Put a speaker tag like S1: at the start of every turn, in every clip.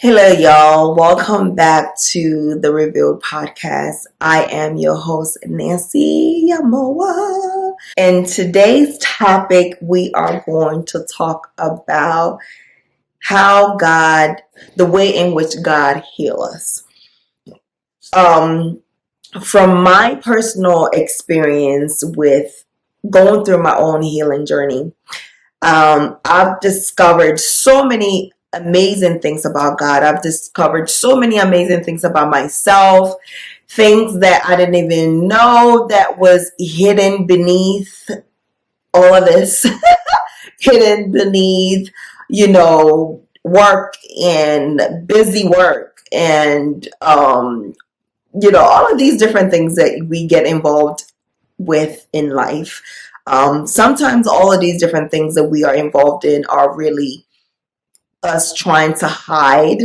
S1: Hello, y'all. Welcome back to the Revealed Podcast. I am your host, Nancy Yamoa. And today's topic, we are going to talk about the way in which God heals us. From my personal experience with going through my own healing journey, I've discovered so many amazing things about God. I've discovered so many amazing things about myself, things that I didn't even know that was hidden beneath all of this, hidden beneath, work and busy work and, all of these different things that we get involved with in life. Sometimes all of these different things that we are involved in are really us trying to hide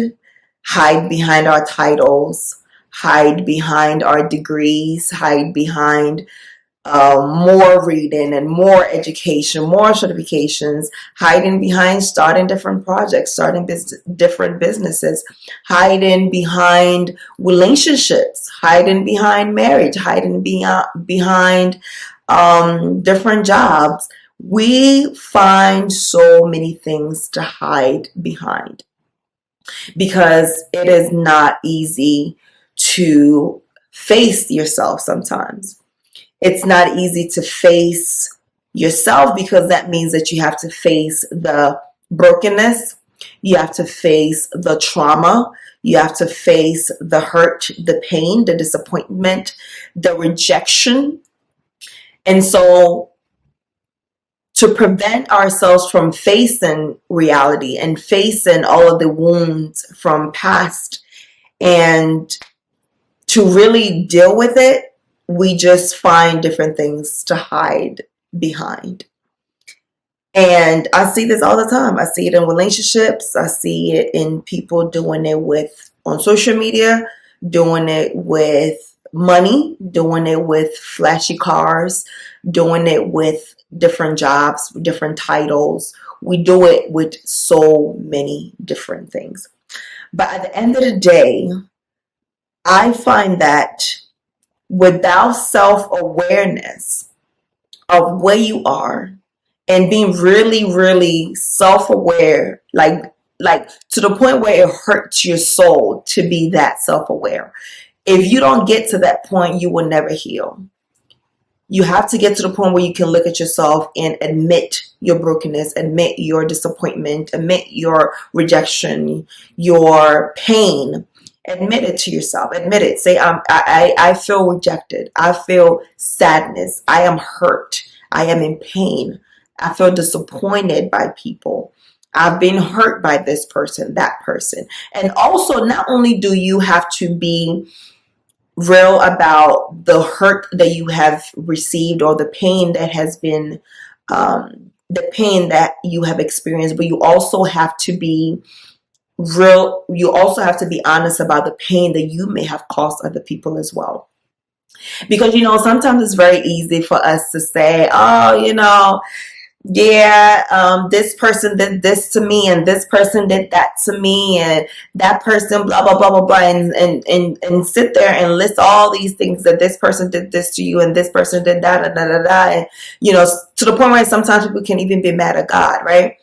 S1: behind our titles, hide behind our degrees, hide behind more reading and more education, more certifications, hiding behind starting different projects, starting different businesses, hiding behind relationships, hiding behind marriage, hiding behind different jobs. We find so many things to hide behind because it is not easy to face yourself sometimes. It's not easy to face yourself because that means that you have to face the brokenness, you have to face the trauma, you have to face the hurt, the pain, the disappointment, the rejection. And so to prevent ourselves from facing reality and facing all of the wounds from past and to really deal with it, we just find different things to hide behind. And I see this all the time. I see it in relationships. I see it in people doing it on social media, doing it with money, doing it with flashy cars, doing it with different jobs, different titles. We do it with so many different things. But at the end of the day, I find that without self-awareness of where you are and being really, really self-aware, like to the point where it hurts your soul to be that self-aware. If you don't get to that point, you will never heal. You have to get to the point where you can look at yourself and admit your brokenness, admit your disappointment, admit your rejection, your pain. Admit it to yourself. Admit it. Say, I feel rejected. I feel sadness. I am hurt. I am in pain. I feel disappointed by people. I've been hurt by this person, that person. And also, not only do you have to be real about the hurt that you have received or the pain that has been, the pain that you have experienced, but you also have to be real. You also have to be honest about the pain that you may have caused other people as well. Because, sometimes it's very easy for us to say, oh, this person did this to me and this person did that to me and that person blah blah blah blah blah and sit there and list all these things that this person did this to you and this person did that and da da da and to the point where sometimes people can even be mad at God, right?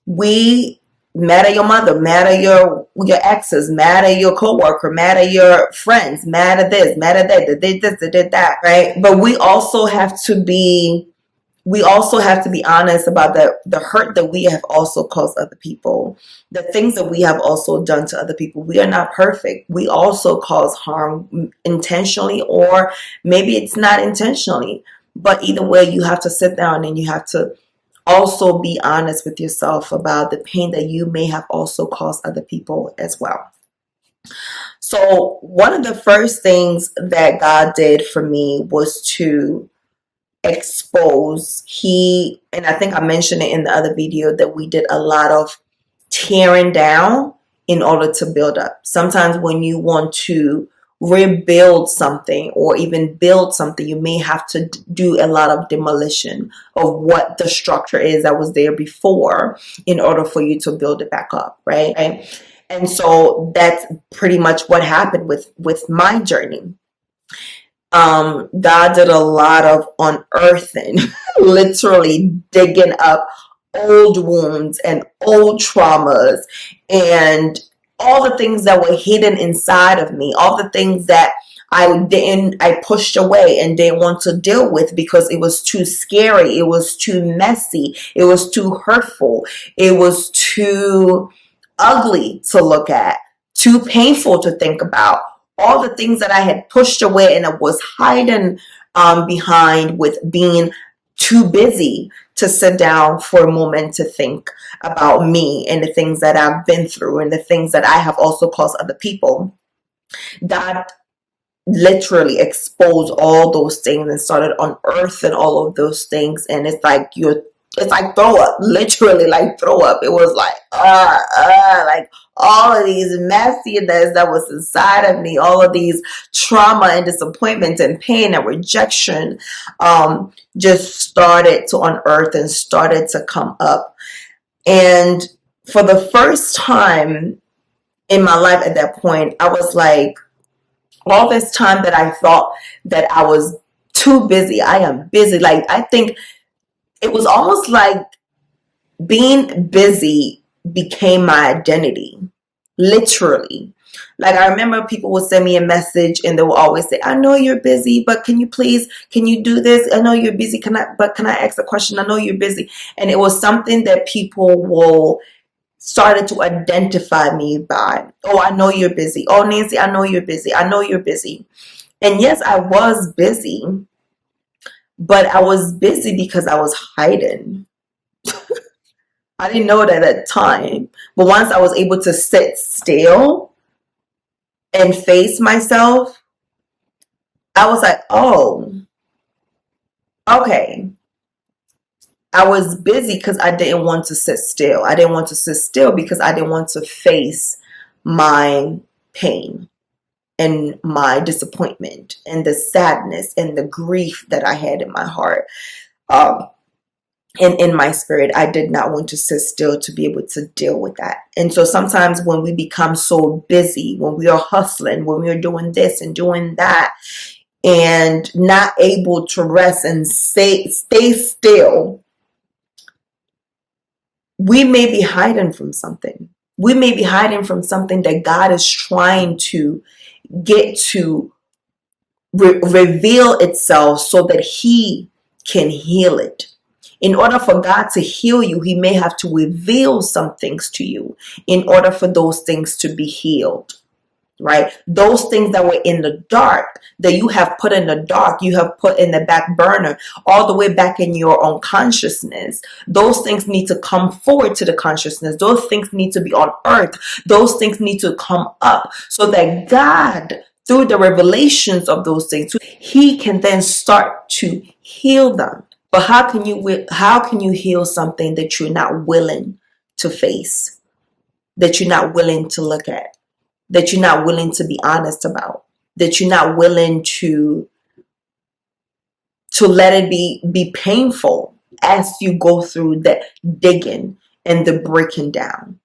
S1: We mad at your mother, mad at your exes, mad at your coworker, mad at your friends, mad at this, mad at that, they did this, they did that, right? But we also have to be honest about the hurt that we have also caused other people, the things that we have also done to other people. We are not perfect. We also cause harm intentionally, or maybe it's not intentionally. But either way, you have to sit down and you have to also be honest with yourself about the pain that you may have also caused other people as well. So one of the first things that God did for me was to expose. And I think I mentioned it in the other video, that we did a lot of tearing down in order to build up. Sometimes when you want to rebuild something or even build something, you may have to do a lot of demolition of what the structure is that was there before in order for you to build it back up, right? And so that's pretty much what happened with my journey. God did a lot of unearthing, literally digging up old wounds and old traumas and all the things that were hidden inside of me, all the things that I pushed away and didn't want to deal with because it was too scary, it was too messy, it was too hurtful, it was too ugly to look at, too painful to think about. All the things that I had pushed away and I was hiding behind with being too busy to sit down for a moment to think about me and the things that I've been through and the things that I have also caused other people. God literally exposed all those things and started unearthing all of those things. And it's like throw up, literally like throw up. It was like, like all of these messiness that was inside of me, all of these trauma and disappointment and pain and rejection, just started to unearth and started to come up. And for the first time in my life at that point, I was like, all this time that I thought that I was too busy, I am busy. Like, I think it was almost like being busy became my identity, literally. Like, I remember people would send me a message and they would always say, I know you're busy, but can you do this? I know you're busy. Can I ask a question? I know you're busy. And it was something that people will started to identify me by. Oh, I know you're busy. Oh, Nancy, I know you're busy. I know you're busy. And yes, I was busy, but I was busy because I was hiding. I didn't know it at that time. But once I was able to sit still and face myself, I was like, oh, okay. I was busy because I didn't want to sit still. I didn't want to sit still because I didn't want to face my pain and my disappointment and the sadness and the grief that I had in my heart. And in my spirit, I did not want to sit still to be able to deal with that. And so sometimes when we become so busy, when we are hustling, when we are doing this and doing that, and not able to rest and stay still, we may be hiding from something. We may be hiding from something that God is trying to get to reveal itself so that He can heal it. In order for God to heal you, He may have to reveal some things to you in order for those things to be healed. Right? Those things that were in the dark, that you have put in the dark, you have put in the back burner, all the way back in your own consciousness. Those things need to come forward to the consciousness. Those things need to be on earth. Those things need to come up so that God, through the revelations of those things, He can then start to heal them. But how can you heal something that you're not willing to face, that you're not willing to look at, that you're not willing to be honest about, that you're not willing to let it be painful as you go through the digging and the breaking down?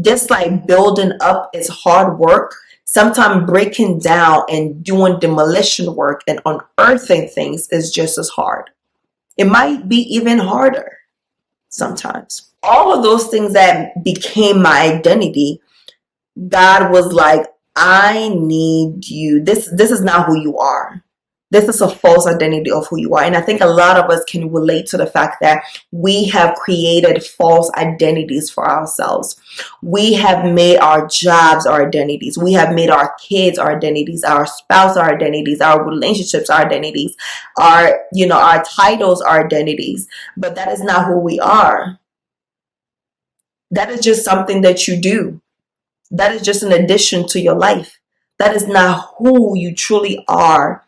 S1: Just like building up is hard work, sometimes breaking down and doing demolition work and unearthing things is just as hard. It might be even harder sometimes. All of those things that became my identity, God was like, I need you. This is not who you are. This is a false identity of who you are. And I think a lot of us can relate to the fact that we have created false identities for ourselves. We have made our jobs our identities. We have made our kids our identities, our spouse our identities, our relationships our identities, our titles our identities. But that is not who we are. That is just something that you do. That is just an addition to your life. That is not who you truly are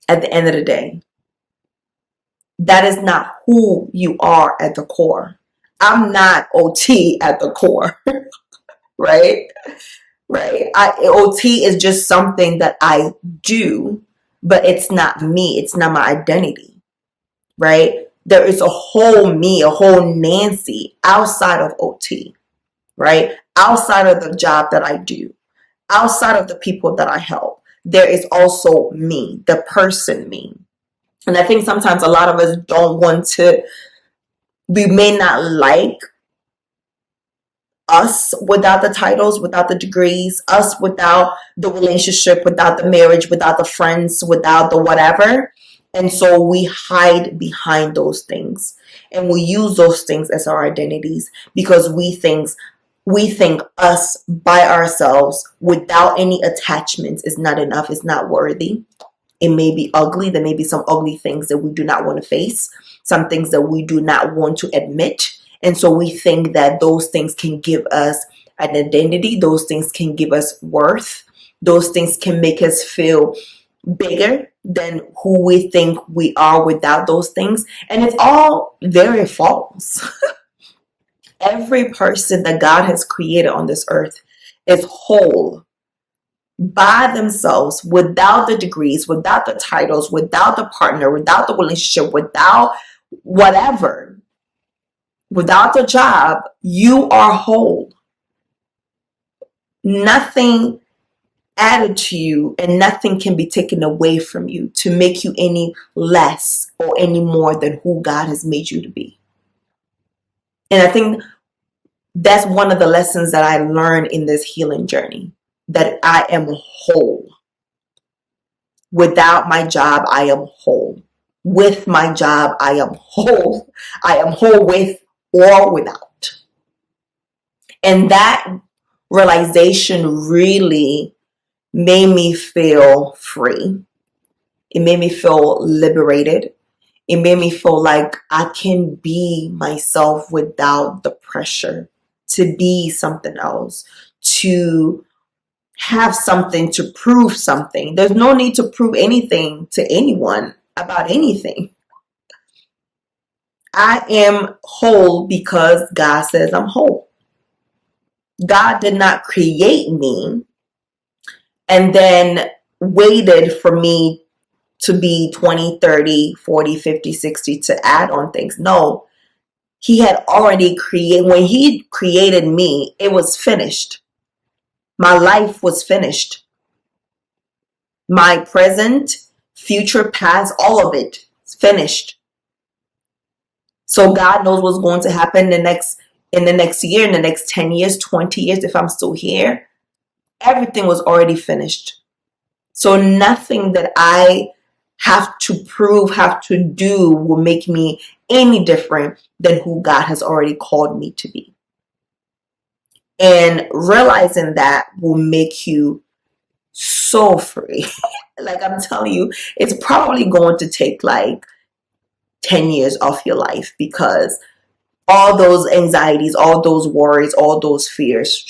S1: at the end of the day. That is not who you are at the core. I'm not OT at the core, right? Right. OT is just something that I do, but it's not me. It's not my identity, right? There is a whole me, a whole Nancy outside of OT. right? Outside of the job that I do, outside of the people that I help, there is also me, the person me. And I think sometimes a lot of us don't want to, we may not like us without the titles, without the degrees, us without the relationship, without the marriage, without the friends, without the whatever. And so we hide behind those things and we use those things as our identities because we think us by ourselves without any attachments is not enough, is not worthy. It may be ugly. There may be some ugly things that we do not want to face, some things that we do not want to admit. And so we think that those things can give us an identity. Those things can give us worth. Those things can make us feel bigger than who we think we are without those things. And it's all very false. Every person that God has created on this earth is whole by themselves, without the degrees, without the titles, without the partner, without the relationship, without whatever, without the job. You are whole. Nothing added to you and nothing can be taken away from you to make you any less or any more than who God has made you to be. And I think that's one of the lessons that I learned in this healing journey, that I am whole. Without my job, I am whole. With my job, I am whole. I am whole with or without. And that realization really made me feel free. It made me feel liberated. It made me feel like I can be myself without the pressure to be something else, to have something, to prove something. There's no need to prove anything to anyone about anything. I am whole because God says I'm whole. God did not create me and then waited for me to be 20, 30, 40, 50, 60 to add on things. No, he had already created, when he created me, it was finished. My life was finished. My present, future, past, all of it is finished. So God knows what's going to happen in the next year, in the next 10 years, 20 years, if I'm still here. Everything was already finished. So nothing that I have to prove, have to do will make me any different than who God has already called me to be. And realizing that will make you so free. Like I'm telling you, it's probably going to take like 10 years off your life because all those anxieties, all those worries, all those fears,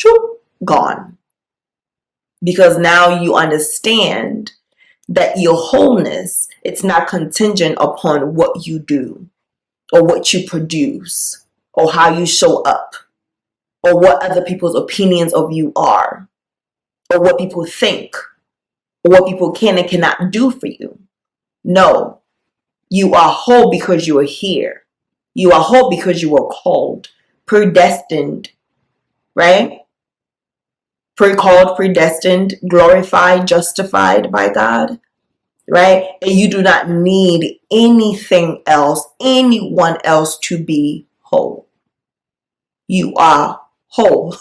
S1: gone. Because now you understand that your wholeness, it's not contingent upon what you do or what you produce or how you show up or what other people's opinions of you are or what people think or what people can and cannot do for you. No, you are whole because you are here. You are whole because you were called, predestined, right? Pre-called, predestined, glorified, justified by God, right? And you do not need anything else, anyone else to be whole. You are whole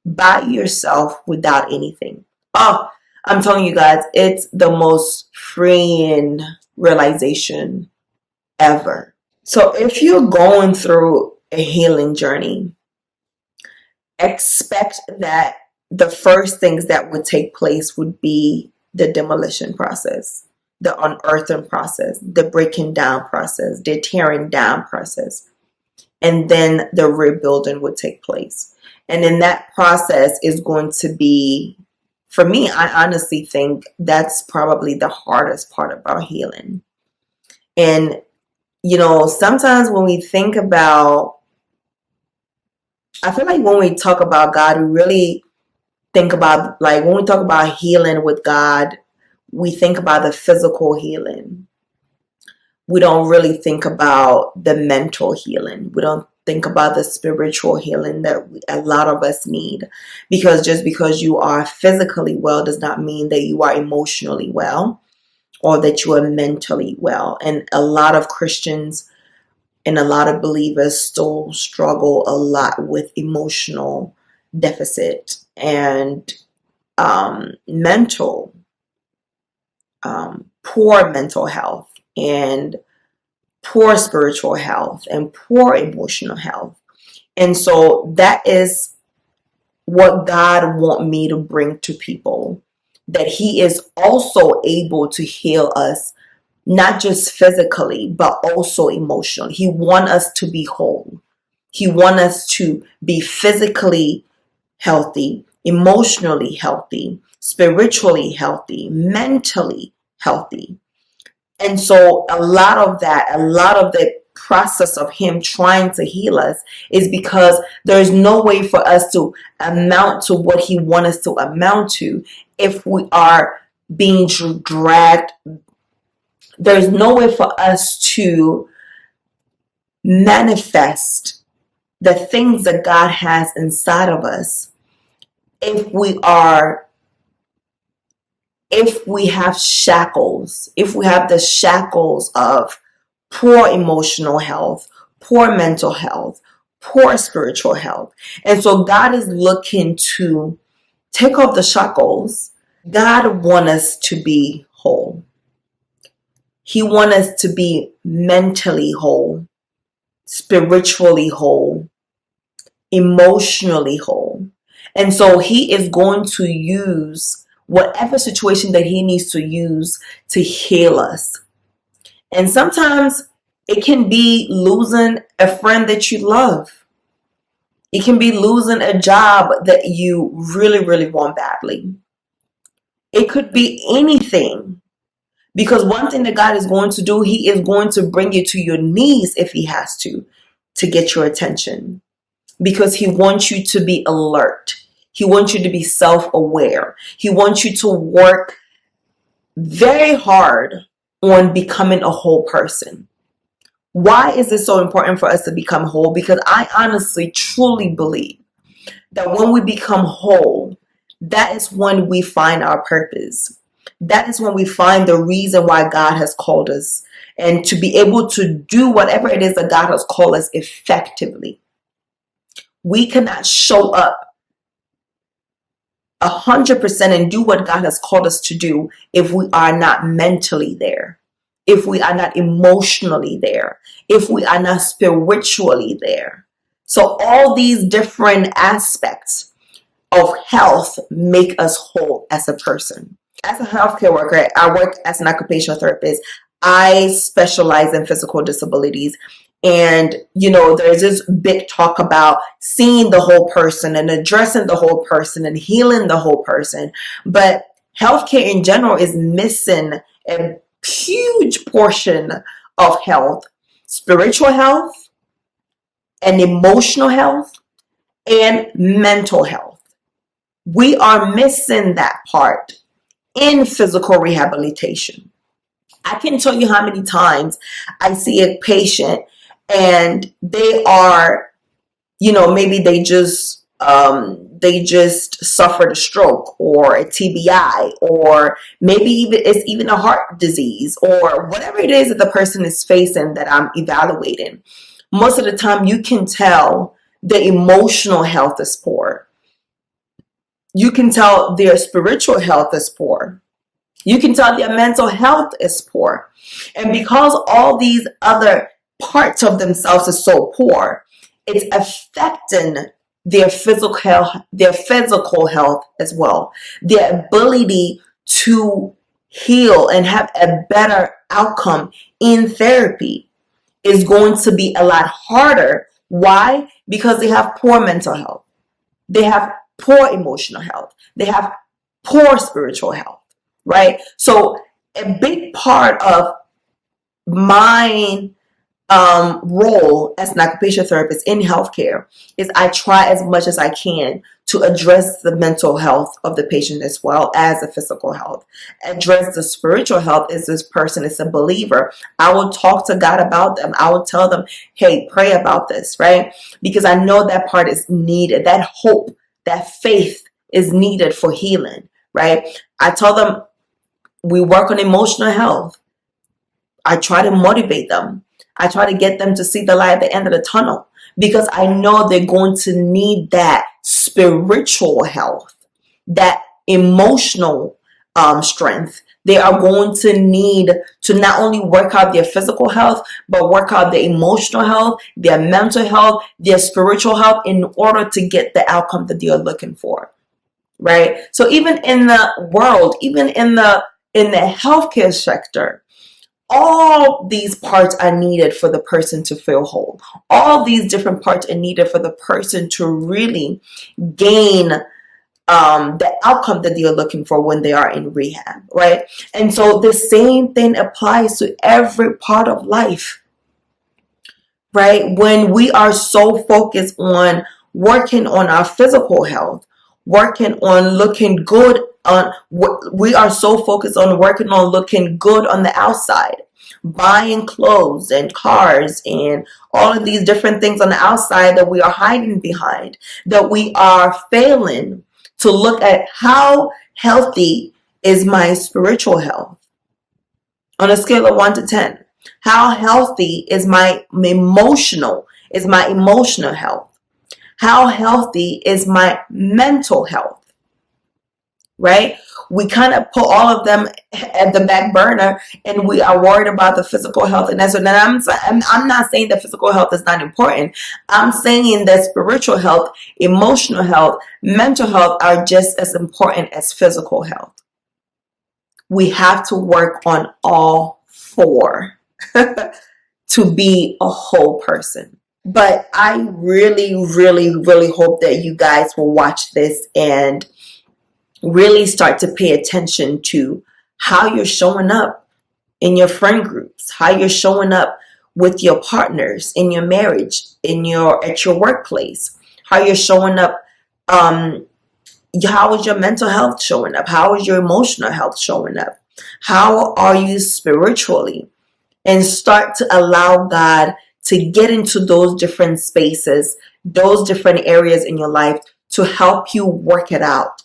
S1: by yourself without anything. Oh, I'm telling you guys, it's the most freeing realization ever. So if you're going through a healing journey, expect that the first things that would take place would be the demolition process, the unearthing process, the breaking down process, the tearing down process, and then the rebuilding would take place. And in that process is going to be, for me, I honestly think that's probably the hardest part about healing. And, you know, sometimes when we think about, I feel like when we talk about God, we really think about, like, when we talk about healing with God, we think about the physical healing. We don't really think about the mental healing. We don't think about the spiritual healing that a lot of us need. Because just because you are physically well does not mean that you are emotionally well or that you are mentally well. And a lot of Christians and a lot of believers still struggle a lot with emotional deficit and mental, poor mental health and poor spiritual health and poor emotional health. And so that is what God wants me to bring to people, that He is also able to heal us, not just physically, but also emotionally. He wants us to be whole. He wants us to be physically healthy, emotionally healthy, spiritually healthy, mentally healthy. And so a lot of the process of Him trying to heal us is because there's no way for us to amount to what He wants us to amount to if we are being dragged. There's no way for us to manifest the things that God has inside of us if we have shackles, if we have the shackles of poor emotional health, poor mental health, poor spiritual health. And so God is looking to take off the shackles. God wants us to be whole. He wants us to be mentally whole, spiritually whole, emotionally whole. And so He is going to use whatever situation that He needs to use to heal us. And sometimes it can be losing a friend that you love. It can be losing a job that you really, really want badly. It could be anything. Because one thing that God is going to do, He is going to bring you to your knees if He has to get your attention. Because He wants you to be alert. He wants you to be self-aware. He wants you to work very hard on becoming a whole person. Why is it so important for us to become whole? Because I honestly, truly believe that when we become whole, that is when we find our purpose. That is when we find the reason why God has called us, and to be able to do whatever it is that God has called us effectively. We cannot show up 100% and do what God has called us to do if we are not mentally there, if we are not emotionally there, if we are not spiritually there. So all these different aspects of health make us whole as a person. As a healthcare worker, I work as an occupational therapist. I specialize in physical disabilities. And, there's this big talk about seeing the whole person and addressing the whole person and healing the whole person. But healthcare in general is missing a huge portion of health, spiritual health and emotional health and mental health. We are missing that part in physical rehabilitation. I can tell you how many times I see a patient and they are, maybe they just suffered a stroke or a TBI, or maybe it's even a heart disease, or whatever it is that the person is facing that I'm evaluating. Most of the time you can tell the emotional health is poor. You can tell their spiritual health is poor. You can tell their mental health is poor. And because all these other parts of themselves are so poor, it's affecting their physical health as well. Their ability to heal and have a better outcome in therapy is going to be a lot harder. Why? Because they have poor mental health. They have poor emotional health. They have poor spiritual health, right? So a big part of my role as an occupational therapist in healthcare is I try as much as I can to address the mental health of the patient as well as the physical health. Address the spiritual health as this person is a believer. I will talk to God about them. I will tell them, hey, pray about this, right? Because I know that part is needed. That hope, that faith is needed for healing, right? I tell them we work on emotional health. I try to motivate them. I try to get them to see the light at the end of the tunnel because I know they're going to need that spiritual health, that emotional strength. They are going to need to not only work out their physical health, but work out their emotional health, their mental health, their spiritual health in order to get the outcome that they are looking for, right? So even in the world, even in the healthcare sector, all these parts are needed for the person to feel whole. All these different parts are needed for the person to really gain the outcome that they're looking for when they are in rehab, right? And so the same thing applies to every part of life, right? When we are so focused on working on our physical health, working on looking good on, we are so focused on working on looking good on the outside, buying clothes and cars and all of these different things on the outside that we are hiding behind, that we are failing to look at how healthy is my spiritual health on a scale of 1 to 10. How healthy is my emotional health? How healthy is my mental health, right? We kind of put all of them at the back burner and we are worried about the physical health. And that's what I'm not saying that physical health is not important. I'm saying that spiritual health, emotional health, mental health are just as important as physical health. We have to work on all four to be a whole person. But I really, really, really hope that you guys will watch this and really start to pay attention to how you're showing up in your friend groups, how you're showing up with your partners in your marriage, at your workplace, how you're showing up. How is your mental health showing up? How is your emotional health showing up? How are you spiritually? And start to allow God to get into those different spaces, those different areas in your life to help you work it out.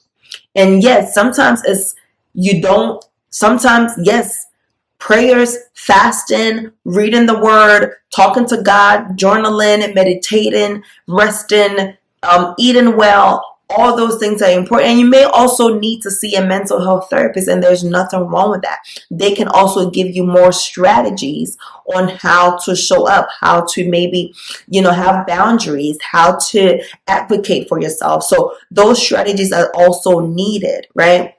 S1: And yes, sometimes yes, prayers, fasting, reading the word, talking to God, journaling, meditating, resting, eating well, all those things are important. And you may also need to see a mental health therapist, and there's nothing wrong with that. They can also give you more strategies on how to show up, how to maybe, have boundaries, how to advocate for yourself. So those strategies are also needed, right?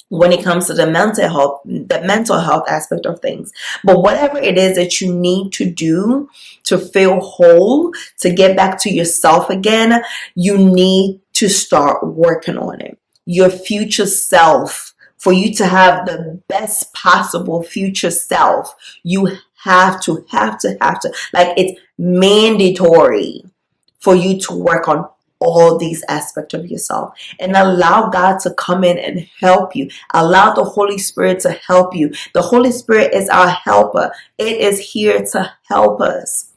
S1: When it comes to the mental health aspect of things. But whatever it is that you need to do to feel whole, to get back to yourself again, you need to start working on it. Your future self, for you to have the best possible future self, you have to, like, it's mandatory for you to work on all these aspects of yourself and allow God to come in and help you. Allow the Holy Spirit to help you. The Holy Spirit is our helper. It is here to help us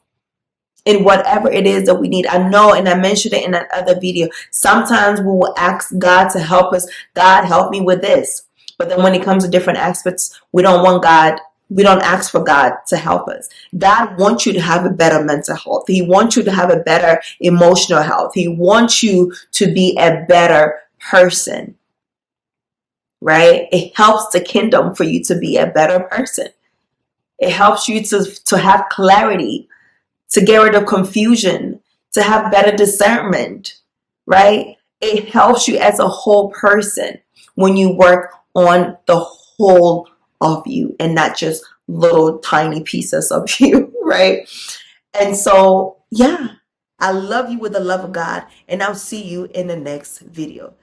S1: in whatever it is that we need. I know, and I mentioned it in another video, sometimes we will ask God to help us. God, help me with this. But then when it comes to different aspects, we don't ask for God to help us. God wants you to have a better mental health. He wants you to have a better emotional health. He wants you to be a better person, right? It helps the kingdom for you to be a better person. It helps you to have clarity, to get rid of confusion, to have better discernment, right? It helps you as a whole person when you work on the whole of you and not just little tiny pieces of you, right? And so, yeah, I love you with the love of God, and I'll see you in the next video.